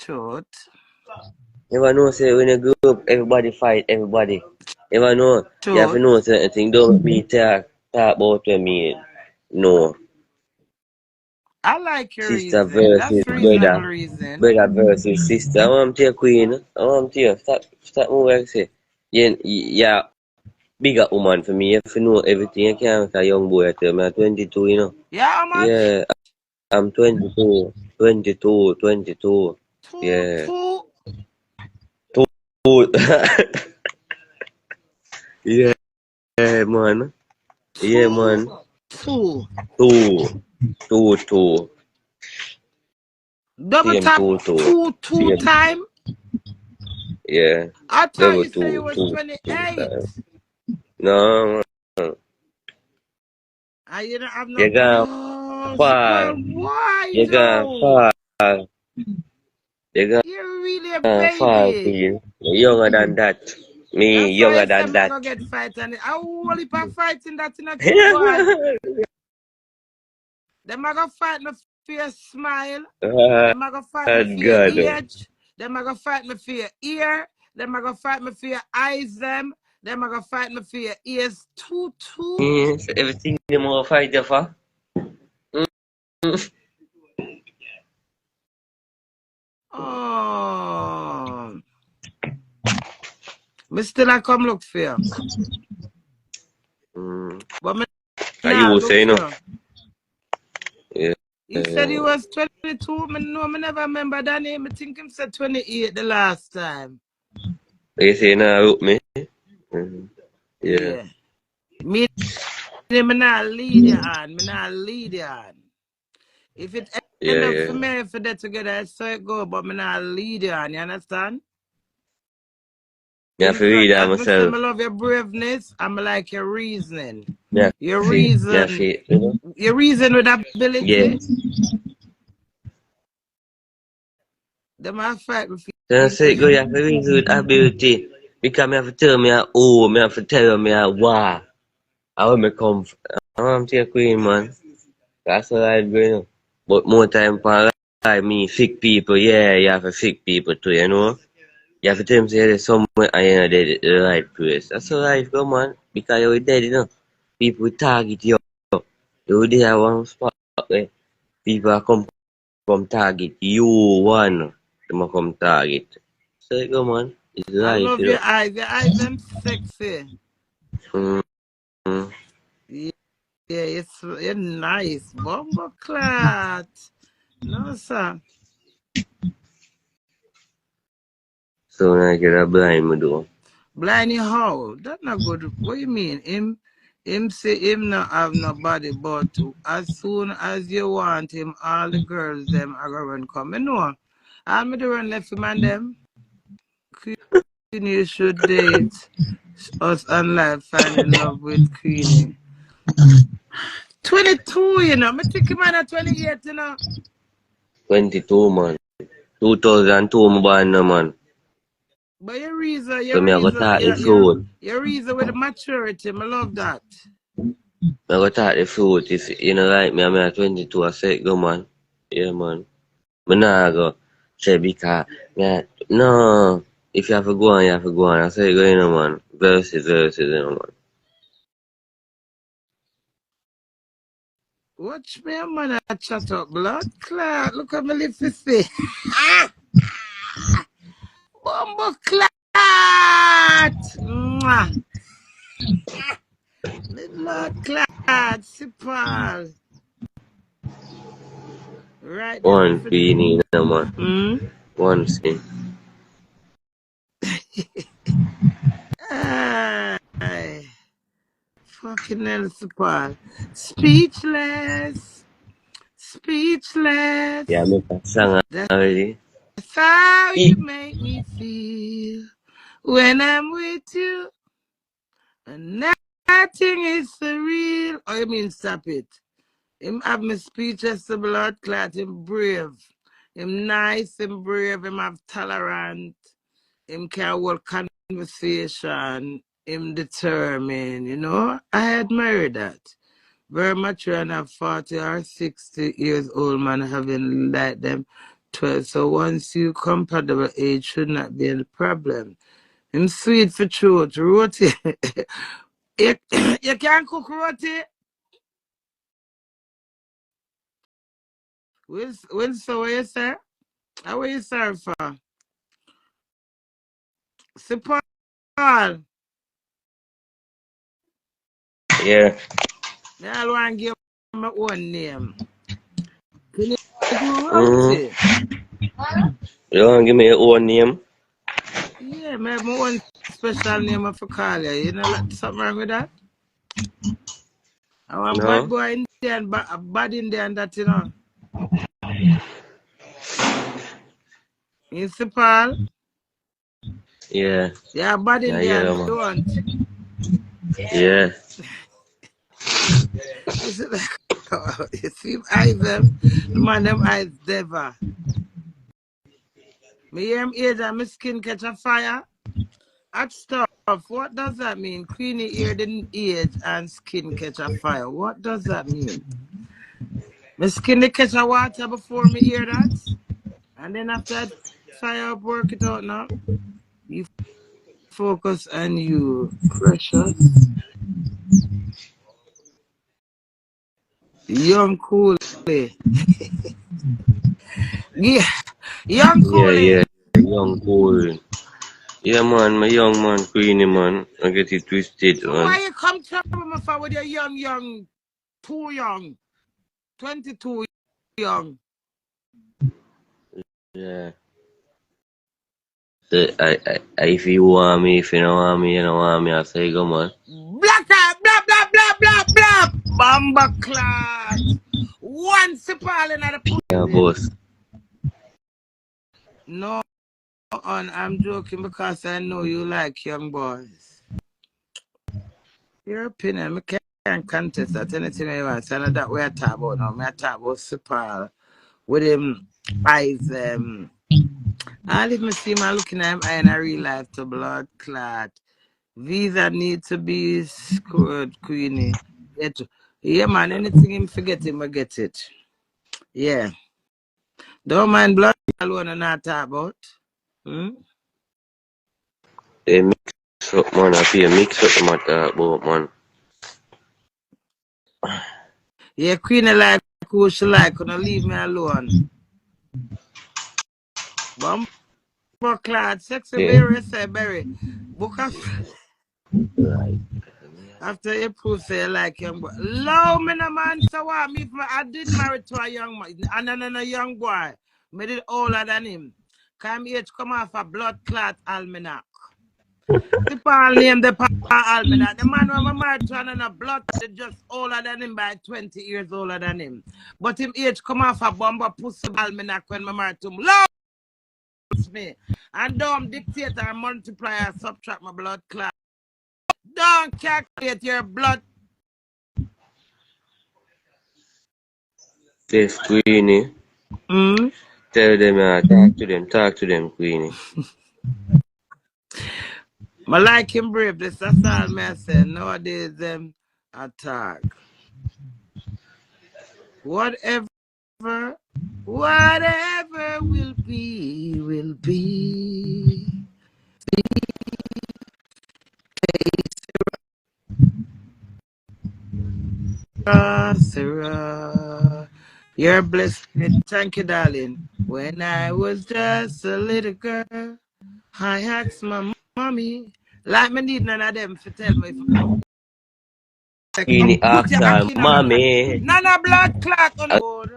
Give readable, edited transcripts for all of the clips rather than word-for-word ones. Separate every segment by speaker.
Speaker 1: Truth.
Speaker 2: Never know, say when you grow up, everybody fight everybody. Never know, you have to
Speaker 1: Truth.
Speaker 2: know certain thing. Don't me talk about when me know.
Speaker 1: I like your
Speaker 2: Sister
Speaker 1: reason.
Speaker 2: versus
Speaker 1: That's reasonable
Speaker 2: brother.
Speaker 1: reason.
Speaker 2: Brother versus sister. I want to queen. I want to stop moving. Say, yeah, bigger woman for me. You have to know everything. You can't make a young boy tell me I'm 22, you know.
Speaker 1: Yeah, how much?
Speaker 2: Yeah, I'm 22. 22, 22. Yeah.
Speaker 1: Two.
Speaker 2: Two. Yeah, man. Yeah, man.
Speaker 1: Two.
Speaker 2: Two.
Speaker 1: Double
Speaker 2: Same
Speaker 1: tap
Speaker 2: two.
Speaker 1: two
Speaker 2: Same.
Speaker 1: time.
Speaker 2: Yeah.
Speaker 1: I thought
Speaker 2: Double
Speaker 1: you said it was
Speaker 2: two
Speaker 1: 28.
Speaker 2: times. No,
Speaker 1: I didn't have no.
Speaker 2: you got
Speaker 1: Yo, super
Speaker 2: fall.
Speaker 1: wide
Speaker 2: You got
Speaker 1: though.
Speaker 2: fall. You got
Speaker 1: You're really a
Speaker 2: fall,
Speaker 1: baby.
Speaker 2: queen. Younger than that. Me,
Speaker 1: That's why
Speaker 2: younger
Speaker 1: I said
Speaker 2: than
Speaker 1: I'm not
Speaker 2: that.
Speaker 1: gonna get fight and I will if I fighting that in a true boy. Them I gonna fight me for your smile. Them I gonna fight me for your
Speaker 2: God.
Speaker 1: age. Them I gonna fight me for your ear. Them I gonna fight me for your eyes. Them I gonna fight me for your ears. Two.
Speaker 2: Yes, everything you more fight you for.
Speaker 1: Oh, me still I come look for you. But me
Speaker 2: Are
Speaker 1: nah
Speaker 2: you
Speaker 1: look
Speaker 2: saying
Speaker 1: for
Speaker 2: no?
Speaker 1: you.
Speaker 2: Yeah.
Speaker 1: He said he was 22. Me no, me never remember that name. I think him said 28 the last time.
Speaker 2: You say now with me? Yeah.
Speaker 1: Yeah. Me not lead you on. Me not lead you on. If it end up for me for that together, so it go, but me not lead you on, you understand?
Speaker 2: You have
Speaker 1: In
Speaker 2: to read
Speaker 1: fact,
Speaker 2: that
Speaker 1: me say
Speaker 2: myself.
Speaker 1: me love your braveness, I'm like your reasoning.
Speaker 2: Yeah.
Speaker 1: Your
Speaker 2: See. Yeah,
Speaker 1: reason.
Speaker 2: see. You know?
Speaker 1: Your reason with
Speaker 2: Yeah.
Speaker 1: ability. Them I fight with
Speaker 2: So I
Speaker 1: you.
Speaker 2: say go you have to reason with ability. Because me have to tell me me have to tell you me wow. How me come from. I'm to queen man. That's what I do, you know. But more time for like me, sick people, yeah, you have to sick people too, you know. You have to tell them say there's somewhere I know the right place. That's how life go, man. Because you're dead, you know. People target you. You're there one spot where people are come from target you one. They will come target. So it go, man. It's
Speaker 1: I
Speaker 2: life,
Speaker 1: love
Speaker 2: you
Speaker 1: your
Speaker 2: know.
Speaker 1: eyes. Your eyes them sexy.
Speaker 2: Mm-hmm.
Speaker 1: Yeah, you're nice. Bumbo clat. No, sir.
Speaker 2: So when I get a blind, me do.
Speaker 1: Blindy how? That's not good. What you mean? Him say him not have nobody, but as soon as you want him, all the girls them are gonna run come. You know. All me the run left him and them. Queenie should date us and life find in love with Queenie. 22, you know. Me think him at 28, you know.
Speaker 2: 22, man. 2002, me born, no, man.
Speaker 1: But your reason,
Speaker 2: So me I go talk the fruit.
Speaker 1: your reason with the maturity, I love that.
Speaker 2: I go talk the fruit. If you know like me, I'm at 22, I say go, man. Yeah, man. Me nah go say because, yeah, no. If you have to go on, you have to go on. I say go, you know, man. Verses, you know, man.
Speaker 1: Watch me, man, I chat up blood clot. Look at me lips see. Bumbo clot. Mwah. Me blood clot, sipal. Right there,
Speaker 2: One
Speaker 1: if it.
Speaker 2: feeling, you know, man. One thing.
Speaker 1: Ay. Fucking hell, sipal. Speechless.
Speaker 2: Yeah, I
Speaker 1: Speechless.
Speaker 2: make a song
Speaker 1: That's
Speaker 2: already.
Speaker 1: how you make me feel when I'm with you. And nothing is surreal. Oh, you mean stop it? Him have me speechless to blood clot. Him brave. Him nice, him brave, him have tolerant. Him can hold conversation. Him determined, you know. I admire that. Very mature and a 40 or 60 years old man having like them 12. So once you compatible age should not be a problem. Him sweet for throat. Roti. you, you can't cook roti. Will so what you say? How will you serve for? See Paul.
Speaker 2: Yeah.
Speaker 1: I want to give my own name. Can you do
Speaker 2: Mm.
Speaker 1: roti?
Speaker 2: You want to give me your own name?
Speaker 1: Yeah, my own special name of a call you. You know something wrong with that? I want bad
Speaker 2: No?
Speaker 1: boy Indian, bad Indian that you know. You see Paul?
Speaker 2: Yeah.
Speaker 1: Yeah, bad
Speaker 2: Yeah, yeah,
Speaker 1: Indian,
Speaker 2: man.
Speaker 1: don't.
Speaker 2: Yeah.
Speaker 1: You see, you see eyes them? The man them eyes never. Me hear him age and my skin catch a fire. Hot stuff. What does that mean? Queenie ear didn't age and skin catch a fire. What does that mean? My skin they catch a water before me hear that. And then after that fire up, work it out now. You focus on you, precious. Young Cooley. Yeah, young
Speaker 2: Yeah, yeah.
Speaker 1: Cooley.
Speaker 2: Young boy. Yeah, man, my young man, Queenie, man. I get it twisted,
Speaker 1: So
Speaker 2: man.
Speaker 1: why you come trouble me for with your young, too young, 22 young?
Speaker 2: Yeah. So, if you want me, if you don't want me, you don't want me, I say, go, man.
Speaker 1: Black eye, blah, blah, blah, blah, blah. Bomber clot. One sip all in the
Speaker 2: Yeah,
Speaker 1: pussy.
Speaker 2: boss.
Speaker 1: No, I'm joking because I know you like young boys. Your opinion, I can't contest that anything you want. So that we are talking about now. I talk about Sipal with him eyes. I leave me see my looking at him eye in a real life to blood clot. Visa need to be scored, Queenie. Yeah, man, anything him forget him, I get it. Yeah. Don't mind blood alone and not talk about. Hmm?
Speaker 2: They mix up, man. I feel mix up the matter about, man.
Speaker 1: Yeah, Queenie like who she like, gonna leave me alone. Bumper clad, sexy
Speaker 2: Yeah.
Speaker 1: berry, say berry. Book of
Speaker 2: Right.
Speaker 1: after you prove say you like young boy. Low me no man so what me if I did marry to a young man and then a young boy. Me did older than him. Come age come off a blood clot almanac. The Paul name the Paul almanac. The man when I married to another blood clot just older than him by 20 years older than him. But him age come off a bumper pussy almanac when I married to him. Low me. And don't dictate and multiply and subtract my blood clot. Don't calculate your blood.
Speaker 2: This Queenie.
Speaker 1: Mm?
Speaker 2: Tell them, talk to them, Queenie.
Speaker 1: I like him brave. That's all me say. Nowadays, them attack. Whatever, whatever will be, will be. Sarah, you're blessed. Thank you, darling. When I was just a little girl, I asked my mommy, like me need none of them to tell me if I
Speaker 2: Queenie
Speaker 1: put
Speaker 2: ask
Speaker 1: your
Speaker 2: her,
Speaker 1: ackee in my blood.
Speaker 2: mommy.
Speaker 1: None of blood clot on the board.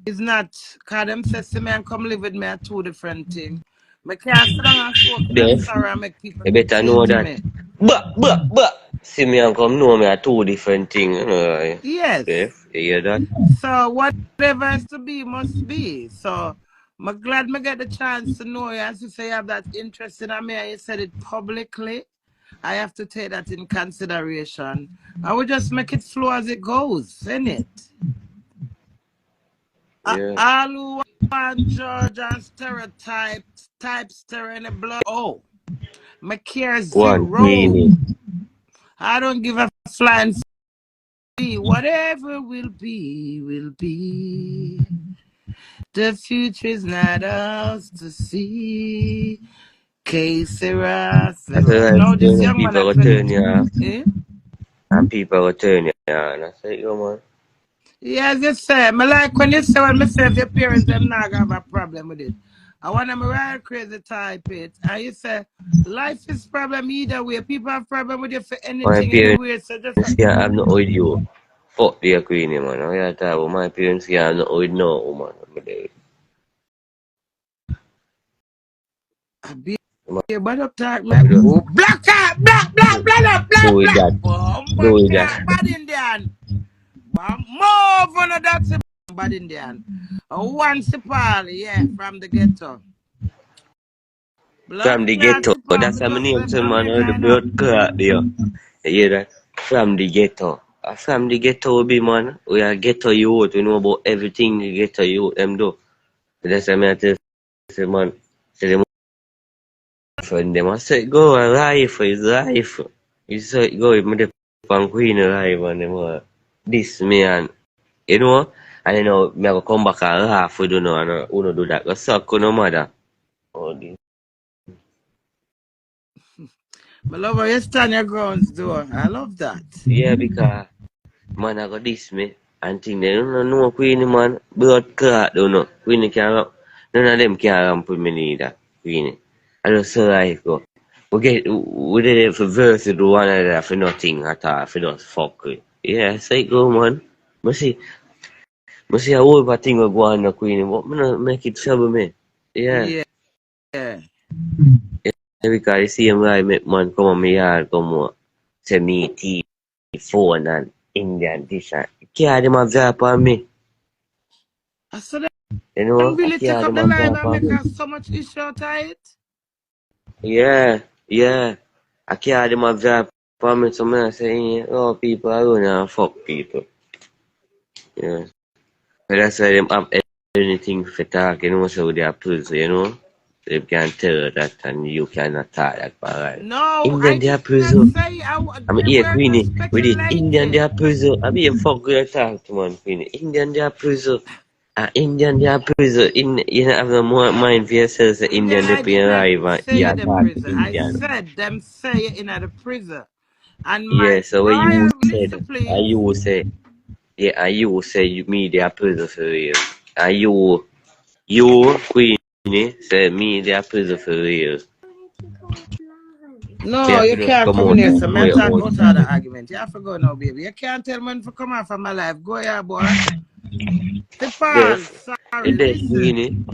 Speaker 1: It's not, because them says to me and come live with me are two different things. I can't sit down and soak in a
Speaker 2: Deaf.
Speaker 1: sorrow and make people
Speaker 2: You
Speaker 1: do
Speaker 2: better
Speaker 1: things
Speaker 2: know
Speaker 1: to
Speaker 2: that.
Speaker 1: me.
Speaker 2: But. See me and come know me are two different things. You know,
Speaker 1: Yes.
Speaker 2: Deaf. You hear that?
Speaker 1: So whatever is to be must be. So I'm glad I get the chance to know you. As you say you have that interest in me and you said it publicly. I have to take that in consideration. I will just make it flow as it goes, innit?
Speaker 2: Yeah.
Speaker 1: All who want George and stereotype, type stir in the blood. Oh, my care
Speaker 2: One
Speaker 1: zero.
Speaker 2: Queenie.
Speaker 1: I don't give a flying fee. Whatever will be, will be. The future is not ours to see. Que sera, sera.
Speaker 2: So
Speaker 1: No, this young man
Speaker 2: people
Speaker 1: at
Speaker 2: will turn
Speaker 1: 22.
Speaker 2: you off.
Speaker 1: Eh?
Speaker 2: And people will turn you on. And I say, yo, man.
Speaker 1: Yeah, as you say, I like when you say when me say if your parents them not gonna have a problem with it. I want them right crazy type it. And you say life is problem either way. People have problem with you for
Speaker 2: My
Speaker 1: anything
Speaker 2: parents
Speaker 1: anywhere. So just
Speaker 2: can't have nothing with you. Fuck the Queenie, man. I gotta tell you, my parents can't have nothing with no woman.
Speaker 1: be
Speaker 2: Man,
Speaker 1: but up talk me. Oh, black cat, black, black, black,
Speaker 2: do
Speaker 1: black,
Speaker 2: with
Speaker 1: black.
Speaker 2: that.
Speaker 1: Bomba
Speaker 2: Do with
Speaker 1: cat,
Speaker 2: that.
Speaker 1: bad Indian. Move on that's a bad Indian. Once upon, yeah, from the ghetto. Blood
Speaker 2: From the
Speaker 1: clot
Speaker 2: ghetto.
Speaker 1: upon
Speaker 2: That's
Speaker 1: me
Speaker 2: how my
Speaker 1: just
Speaker 2: name
Speaker 1: left
Speaker 2: to man. The
Speaker 1: America,
Speaker 2: blood clot there. You hear that? From the ghetto. From the ghetto be man. We are ghetto youth. We know about everything the ghetto youth them do. That's why I tell you, man. Say them friend them. I say go a life is life. You say go with me the pan queen life and them this me and you know. And you know me I go come back and laugh with you know and who no do that. Go suck no mother. Oh, this.
Speaker 1: My lover, you stand your grounds door. I love that.
Speaker 2: Yeah, because man, I got this me. And think they don't know Queenie, man. Blood clot, don't know. Queenie can't, none of them can ramp with me neither. Queenie. I just so life go. We did it for verse to one another for nothing at all, for just fuck with. Yeah, say go, man. I see a whole bad thing will go on the Queenie, but me not make it trouble me. Yeah.
Speaker 1: Yeah.
Speaker 2: Yeah, because you see him like make man come on me yard, come on. Say me tea, phone and Indian dish and can't them have that on me.
Speaker 1: I said them
Speaker 2: You know, I
Speaker 1: really take
Speaker 2: can't
Speaker 1: up
Speaker 2: them
Speaker 1: the
Speaker 2: have
Speaker 1: live
Speaker 2: that
Speaker 1: and
Speaker 2: on
Speaker 1: make
Speaker 2: me.
Speaker 1: us so much issue out of it.
Speaker 2: Yeah. I can't them have that on me, so man say, oh, people around and fuck people. Yeah. But that's why them have anything for talk, you know, so they are prison, you know. They can tell that and you cannot talk that, alright.
Speaker 1: No,
Speaker 2: Indian
Speaker 1: I
Speaker 2: they are
Speaker 1: did not
Speaker 2: prison.
Speaker 1: say
Speaker 2: I'm here,
Speaker 1: we're just
Speaker 2: Queenie. We did Indian they
Speaker 1: speculating.
Speaker 2: are prison. I'm here fuck with talk to man, Queenie. Indian they are prison. Indian they are prison. You don't have no more mind for yourself, the
Speaker 1: Yeah,
Speaker 2: Indian they
Speaker 1: I
Speaker 2: pay
Speaker 1: did not
Speaker 2: arrive and
Speaker 1: say
Speaker 2: you
Speaker 1: you're the
Speaker 2: talk
Speaker 1: prison. I
Speaker 2: Indian.
Speaker 1: said them say you're in the prison. And
Speaker 2: Yeah,
Speaker 1: my
Speaker 2: so what you
Speaker 1: royal
Speaker 2: said,
Speaker 1: listen,
Speaker 2: and
Speaker 1: please.
Speaker 2: you say, yeah, and you say me they are prison for real. And you, Queenie, say me they are prison for real. Me
Speaker 1: No,
Speaker 2: have to
Speaker 1: you
Speaker 2: just
Speaker 1: can't
Speaker 2: come
Speaker 1: come in
Speaker 2: out
Speaker 1: here.
Speaker 2: and
Speaker 1: So
Speaker 2: know
Speaker 1: man
Speaker 2: your
Speaker 1: talk
Speaker 2: own
Speaker 1: about all the
Speaker 2: side.
Speaker 1: argument. You have to go now, baby. You can't tell man to come out from my life. Go here, boy. Paul,
Speaker 2: Deaf,
Speaker 1: sorry,
Speaker 2: deaf
Speaker 1: listen.
Speaker 2: Queenie.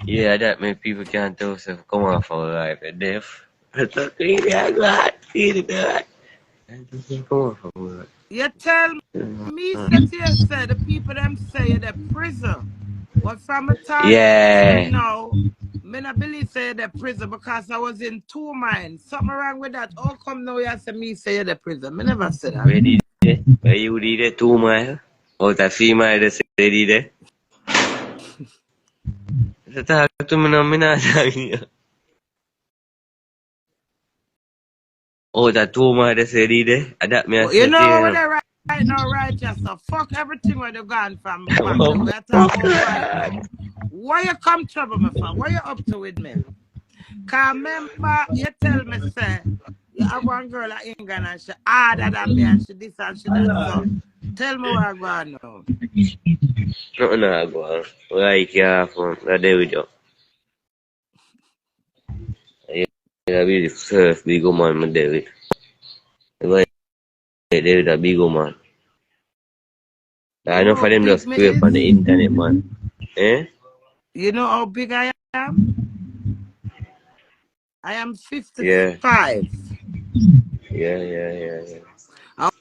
Speaker 2: Yeah, that means people can't tell us come off our life. Deaf. I thought Queenie, I got Queenie that. Come off our life.
Speaker 1: You tell me that you say the people them say you're the prison. But from a talk to you
Speaker 2: Yeah.
Speaker 1: now, me not believe say you're the prison because I was in two minds. Something wrong with that. How come now you say me say you're the prison? Me never said that.
Speaker 2: Where did it? Where you did it? 2 mile? Oh, that female that said did it? Sa talk to me now, me not talking. Oh, that 2 mile that said did it? That me I
Speaker 1: But you
Speaker 2: said to
Speaker 1: know
Speaker 2: you
Speaker 1: what
Speaker 2: know.
Speaker 1: they right now, righteous. So fuck everything where they gone from back there.
Speaker 2: Oh,
Speaker 1: We are talking
Speaker 2: fuck
Speaker 1: about right
Speaker 2: that.
Speaker 1: now. Why you come trouble me for? What you up to with me? Cause remember, you tell me, say, you have one girl at England and she harder than me and she this and she that. So, tell me what I go on now.
Speaker 2: No, no, go on. Right, careful. There we go. Yeah, be the first big man, my David. Right, David, a big man.
Speaker 1: You
Speaker 2: I
Speaker 1: know
Speaker 2: know
Speaker 1: how
Speaker 2: for them
Speaker 1: big
Speaker 2: just
Speaker 1: me
Speaker 2: scrape
Speaker 1: is?
Speaker 2: on the internet, man. Eh?
Speaker 1: You know how big I am? I am
Speaker 2: Yeah.
Speaker 1: 55.
Speaker 2: Yeah.
Speaker 1: A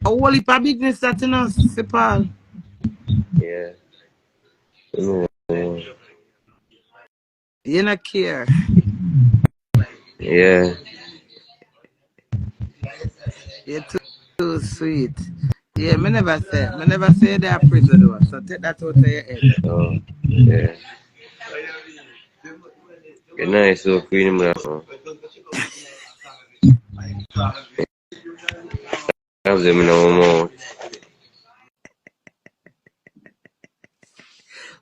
Speaker 1: whole heap of bigness that you know, Sipal.
Speaker 2: Yeah. Mm,
Speaker 1: You not care.
Speaker 2: yeah.
Speaker 1: You're too sweet. Yeah, me never say they are prison though. So take that out of your head.
Speaker 2: So, yeah. Good night, so Queen, man. Have them no more.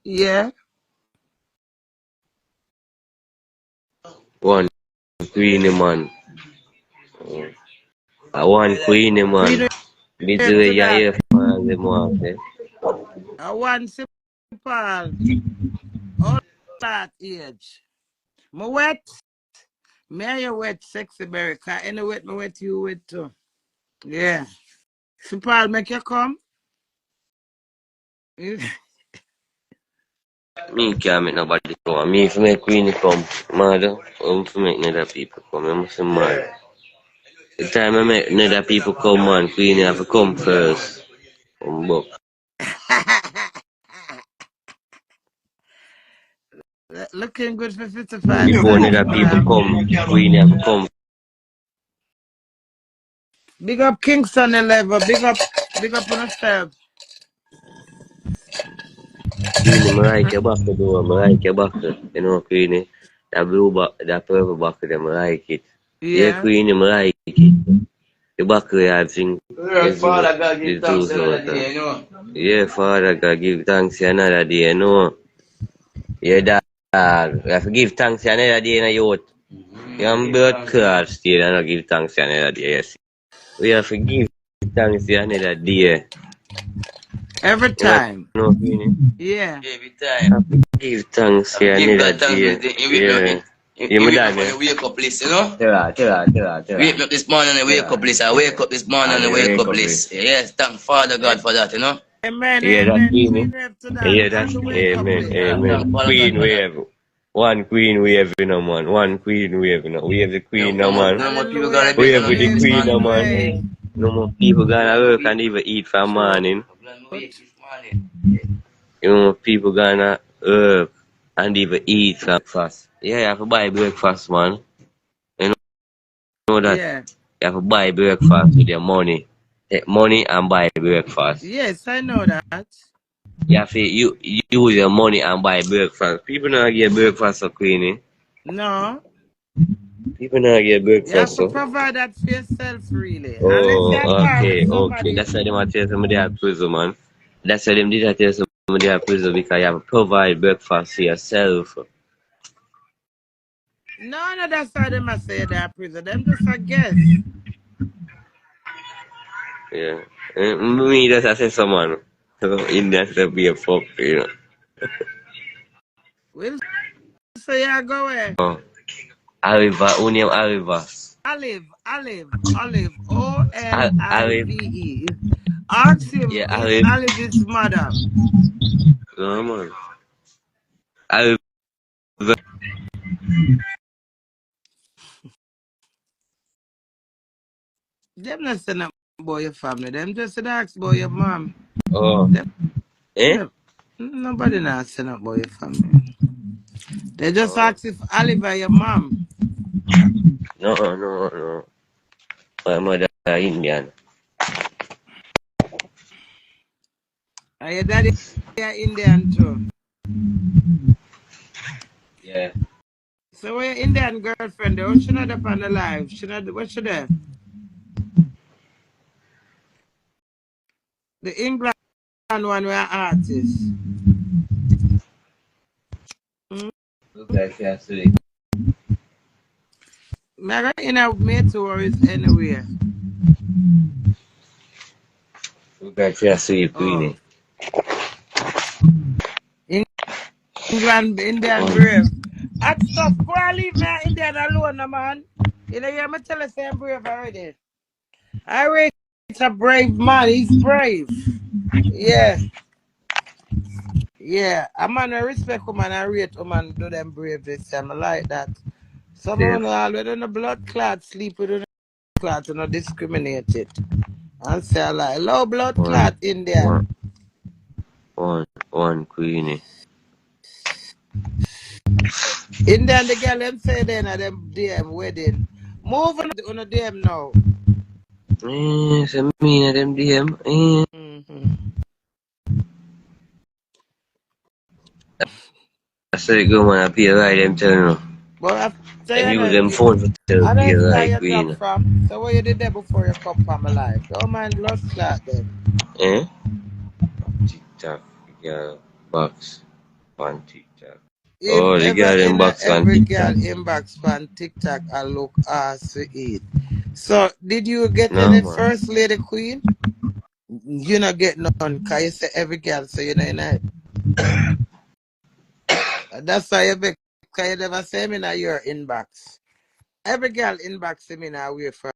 Speaker 1: Yeah.
Speaker 2: One Queenie man. One Queenie man.
Speaker 1: Queen
Speaker 2: Busy
Speaker 1: to
Speaker 2: with your
Speaker 1: that.
Speaker 2: ear for the market.
Speaker 1: One simple. All that age. Me wet. Me and you wet sexy berry. Cause any wet me wet you wet too. Yeah. Simple make you come.
Speaker 2: Me can't make nobody come. Me if make Queenie come, mother, I'm for make other people come. I must say mad. The time I make other people come, man, Queenie have to come first. But
Speaker 1: Looking good for 55
Speaker 2: before
Speaker 1: cents,
Speaker 2: other people
Speaker 1: madam.
Speaker 2: come, Queenie have to come.
Speaker 1: Big up Kingston and level. Big up on yourself.
Speaker 2: Queenie, I like your back though. I like your back. You know, Queenie. That blue back, that purple back, them, I like it. Yeah,
Speaker 1: Yeah.
Speaker 2: Queenie, I like it. The back way I think. Father God give thanks another day, you know. Yeah, Father God give thanks another day, you know. Yeah, dad. We have to give thanks another day in a youth. You am birth card still and not give thanks another day, yes. We have to give thanks another day.
Speaker 1: Every
Speaker 2: You know,
Speaker 1: time.
Speaker 2: Queenie?
Speaker 1: Yeah.
Speaker 2: Every time. Have to give thanks another day. Yeah. You my dad, man. Wake up list, you know? Wake up this morning and wake up list. I wake up this morning and wake up list. Yes, thank Father God for that, you know?
Speaker 1: Amen,
Speaker 2: Yeah, that's
Speaker 1: amen.
Speaker 2: Queenie.
Speaker 1: Queen Rev to that.
Speaker 2: Yeah,
Speaker 1: And
Speaker 2: that's
Speaker 1: the wake up
Speaker 2: amen,
Speaker 1: list.
Speaker 2: amen. Queen wave. One queen wave, you know, man. One queen wave, you know. We have the queen, no man.
Speaker 1: Hallelujah.
Speaker 2: We have
Speaker 1: We
Speaker 2: the
Speaker 1: have
Speaker 2: queen, no
Speaker 1: queen
Speaker 2: man.
Speaker 1: wave.
Speaker 2: No more people gonna work and even eat for
Speaker 1: Throat.
Speaker 2: morning. You know, people gonna work and even eat for breakfast. Yeah, you have to buy breakfast, man. You know that?
Speaker 1: Yeah.
Speaker 2: You have to buy breakfast with your money. Take money and buy breakfast.
Speaker 1: Yes, I know that.
Speaker 2: You have to use your money and buy breakfast. People not get breakfast for Queenie.
Speaker 1: No.
Speaker 2: People not get
Speaker 1: You have
Speaker 2: breakfast,
Speaker 1: to
Speaker 2: so.
Speaker 1: provide that for yourself, really. Unless
Speaker 2: Oh,
Speaker 1: you're par with
Speaker 2: okay.
Speaker 1: somebody.
Speaker 2: That's why them a tell somebody at prison, man. That's why them did a tell somebody at prison because you have to provide breakfast for yourself.
Speaker 1: No, that's how they must say that prison. Them just a guess.
Speaker 2: Yeah. Me, that's I say someone. So, Indians to be a fuck, you know.
Speaker 1: We'll say you go away.
Speaker 2: Oh. Arriva, union Arriva.
Speaker 1: Olive.
Speaker 2: Arriva.
Speaker 1: Olive. Ask him,
Speaker 2: Yeah,
Speaker 1: is
Speaker 2: Arriva.
Speaker 1: Olive his mother?
Speaker 2: No, man. Arriva.
Speaker 1: Them not say nothing about your family. Them just ask about your mom.
Speaker 2: Oh.
Speaker 1: Them,
Speaker 2: Eh?
Speaker 1: nobody not say nothing about your family. They just
Speaker 2: Oh.
Speaker 1: ask if Olive are your mom.
Speaker 2: No. My mother Indian.
Speaker 1: Are your daddy are Indian too?
Speaker 2: Yeah.
Speaker 1: So where your Indian girlfriend there? She not up on the live. She not what she there? The England one were artist. Mm.
Speaker 2: Okay, I see.
Speaker 1: Mega in a mate tours anywhere.
Speaker 2: Okay, I see,
Speaker 1: Oh.
Speaker 2: Queenie.
Speaker 1: England Indian
Speaker 2: Oh.
Speaker 1: brave. Hot stuff. Go and leave me Indian alone, no man. You know, you me tell us I'm brave already. I rate a brave man. He's brave. Yeah. Yeah. A man I respect woman, I rate woman do them brave this time. I like that. Some
Speaker 2: Yeah.
Speaker 1: of them already in the blood clot, sleep with the clot and not discriminate it. And say I like low blood
Speaker 2: One,
Speaker 1: clot Indian.
Speaker 2: one, one Queenie.
Speaker 1: Indian the girl them say then at them DM wedding. Move on the DM now.
Speaker 2: Sa mina dem DM.
Speaker 1: Mm-hmm.
Speaker 2: I said go man, I pay right them tell no.
Speaker 1: But after
Speaker 2: Them
Speaker 1: you
Speaker 2: use
Speaker 1: know,
Speaker 2: them phone for tell
Speaker 1: I
Speaker 2: pay
Speaker 1: don't see how
Speaker 2: right
Speaker 1: you drop
Speaker 2: Queen.
Speaker 1: from. So what you did there before you come from my life? Don't mind blood clot then.
Speaker 2: Eh? TikTok, yeah, box. on TikTok.
Speaker 1: Him
Speaker 2: Oh, the
Speaker 1: ever
Speaker 2: girl
Speaker 1: in a
Speaker 2: inbox on
Speaker 1: every girl
Speaker 2: TikTok.
Speaker 1: inbox on TikTok I look ass to eat. So did you get
Speaker 2: No,
Speaker 1: any
Speaker 2: man.
Speaker 1: first lady queen? You not get none, cause you say every girl, so you know in it. That's why you be, cause you never say me in your inbox. Every girl inbox me now wait for